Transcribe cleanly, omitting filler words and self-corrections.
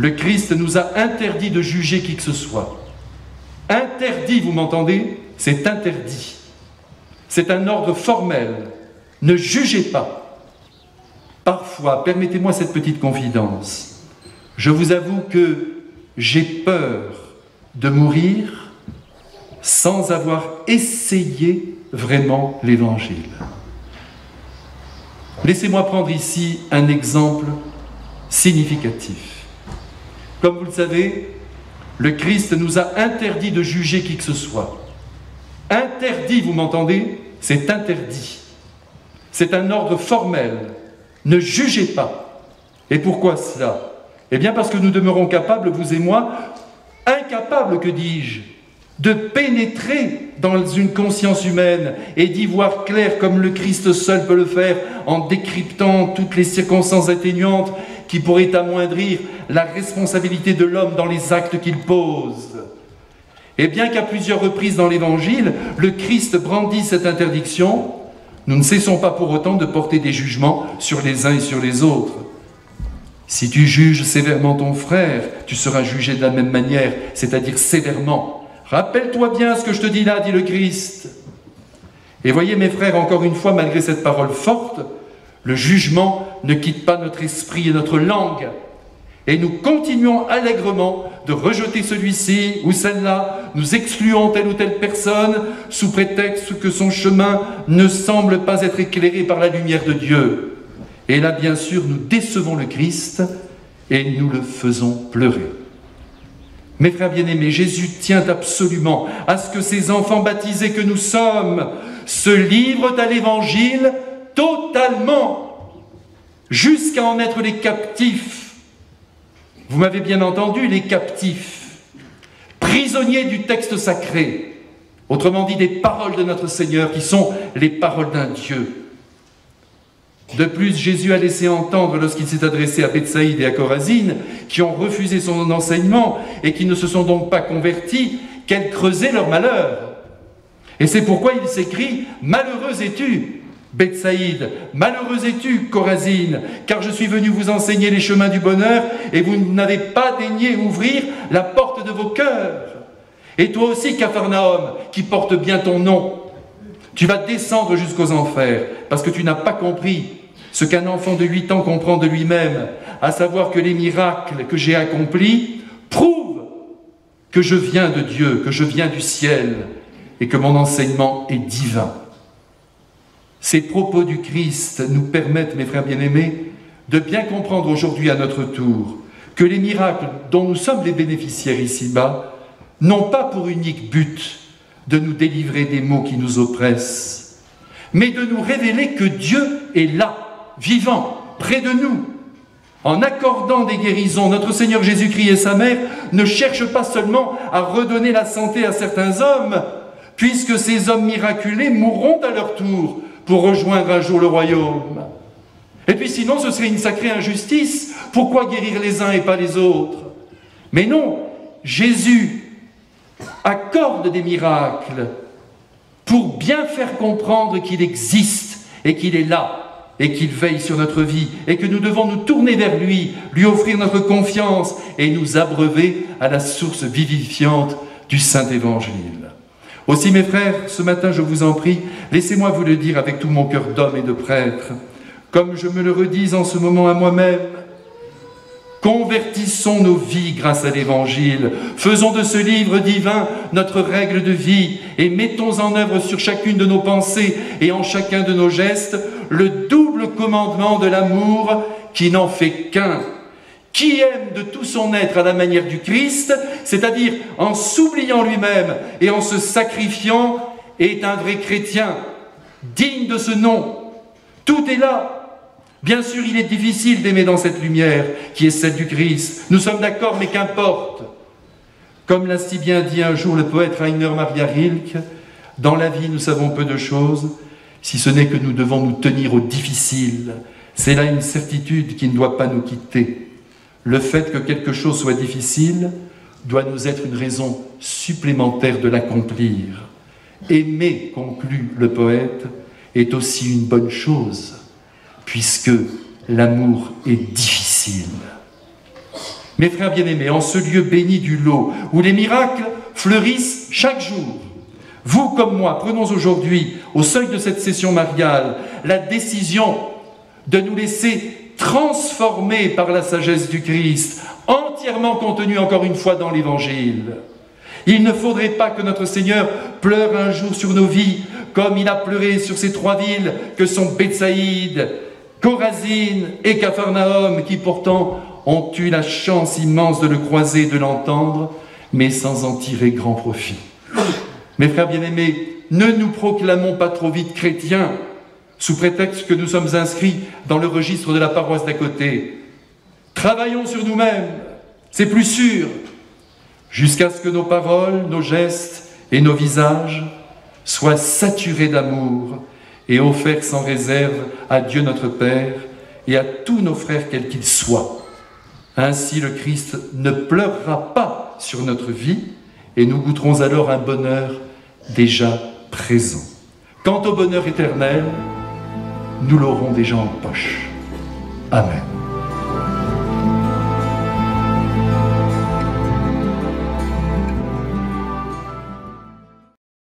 Le Christ nous a interdit de juger qui que ce soit. Interdit, vous m'entendez? C'est interdit. C'est un ordre formel. Ne jugez pas. Parfois, permettez-moi cette petite confidence. Je vous avoue que j'ai peur de mourir sans avoir essayé vraiment l'Évangile. Laissez-moi prendre ici un exemple significatif. Comme vous le savez, le Christ nous a interdit de juger qui que ce soit. Interdit, vous m'entendez? C'est interdit. C'est un ordre formel. Ne jugez pas. Et pourquoi cela? Eh bien parce que nous demeurons capables, vous et moi, incapables, que dis-je, de pénétrer dans une conscience humaine et d'y voir clair comme le Christ seul peut le faire en décryptant toutes les circonstances atténuantes qui pourraient amoindrir la responsabilité de l'homme dans les actes qu'il pose. Et bien qu'à plusieurs reprises dans l'Évangile, le Christ brandit cette interdiction, nous ne cessons pas pour autant de porter des jugements sur les uns et sur les autres. Si tu juges sévèrement ton frère, tu seras jugé de la même manière, c'est-à-dire sévèrement. Rappelle-toi bien ce que je te dis là, dit le Christ. Et voyez mes frères, encore une fois, malgré cette parole forte, le jugement ne quitte pas notre esprit et notre langue. Et nous continuons allègrement de rejeter celui-ci ou celle-là, nous excluons telle ou telle personne sous prétexte que son chemin ne semble pas être éclairé par la lumière de Dieu. Et là, bien sûr, nous décevons le Christ et nous le faisons pleurer. Mes frères bien-aimés, Jésus tient absolument à ce que ces enfants baptisés que nous sommes se livrent à l'Évangile totalement, jusqu'à en être les captifs. Vous m'avez bien entendu, les captifs, prisonniers du texte sacré, autrement dit des paroles de notre Seigneur qui sont les paroles d'un Dieu. De plus, Jésus a laissé entendre, lorsqu'il s'est adressé à Bethsaïde et à Chorazine, qui ont refusé son enseignement et qui ne se sont donc pas convertis, qu'elle creusait leur malheur. Et c'est pourquoi il s'écrit « Malheureux es-tu, Bethsaïde, malheureux es-tu, Chorazine, car je suis venu vous enseigner les chemins du bonheur et vous n'avez pas daigné ouvrir la porte de vos cœurs. Et toi aussi, Capharnaüm, qui porte bien ton nom, tu vas descendre jusqu'aux enfers, parce que tu n'as pas compris ce qu'un enfant de 8 ans comprend de lui-même, à savoir que les miracles que j'ai accomplis prouvent que je viens de Dieu, que je viens du ciel, et que mon enseignement est divin. » Ces propos du Christ nous permettent, mes frères bien-aimés, de bien comprendre aujourd'hui à notre tour que les miracles dont nous sommes les bénéficiaires ici-bas n'ont pas pour unique but de nous délivrer des maux qui nous oppressent, mais de nous révéler que Dieu est là, vivant, près de nous. En accordant des guérisons, notre Seigneur Jésus-Christ et sa mère ne cherchent pas seulement à redonner la santé à certains hommes, puisque ces hommes miraculés mourront à leur tour pour rejoindre un jour le royaume. Et puis sinon, ce serait une sacrée injustice. Pourquoi guérir les uns et pas les autres? Mais non, Jésus accorde des miracles pour bien faire comprendre qu'il existe et qu'il est là et qu'il veille sur notre vie et que nous devons nous tourner vers lui, lui offrir notre confiance et nous abreuver à la source vivifiante du Saint-Évangile. Aussi mes frères, ce matin je vous en prie, laissez-moi vous le dire avec tout mon cœur d'homme et de prêtre, comme je me le redis en ce moment à moi-même. Convertissons nos vies grâce à l'Évangile, faisons de ce livre divin notre règle de vie et mettons en œuvre sur chacune de nos pensées et en chacun de nos gestes le double commandement de l'amour qui n'en fait qu'un. Qui aime de tout son être à la manière du Christ, c'est-à-dire en s'oubliant lui-même et en se sacrifiant, est un vrai chrétien, digne de ce nom. Tout est là. Bien sûr, il est difficile d'aimer dans cette lumière qui est celle du Christ. Nous sommes d'accord, mais qu'importe. Comme l'a si bien dit un jour le poète Rainer Maria Rilke, dans la vie nous savons peu de choses, si ce n'est que nous devons nous tenir au difficile. C'est là une certitude qui ne doit pas nous quitter. Le fait que quelque chose soit difficile doit nous être une raison supplémentaire de l'accomplir. Aimer, conclut le poète, est aussi une bonne chose, puisque l'amour est difficile. Mes frères bien-aimés, en ce lieu béni du lot, où les miracles fleurissent chaque jour, vous comme moi, prenons aujourd'hui, au seuil de cette session mariale, la décision de nous laisser transformer par la sagesse du Christ, entièrement contenue encore une fois dans l'Évangile. Il ne faudrait pas que notre Seigneur pleure un jour sur nos vies, comme il a pleuré sur ces 3 villes que sont Bethsaïde, Chorazine et Capharnaüm, qui pourtant ont eu la chance immense de le croiser et de l'entendre, mais sans en tirer grand profit. Mes frères bien-aimés, ne nous proclamons pas trop vite chrétiens, sous prétexte que nous sommes inscrits dans le registre de la paroisse d'à côté. Travaillons sur nous-mêmes, c'est plus sûr, jusqu'à ce que nos paroles, nos gestes et nos visages soient saturés d'amour et offerts sans réserve à Dieu notre Père et à tous nos frères quels qu'ils soient. Ainsi le Christ ne pleurera pas sur notre vie et nous goûterons alors un bonheur déjà présent. Quant au bonheur éternel, nous l'aurons déjà en poche. Amen.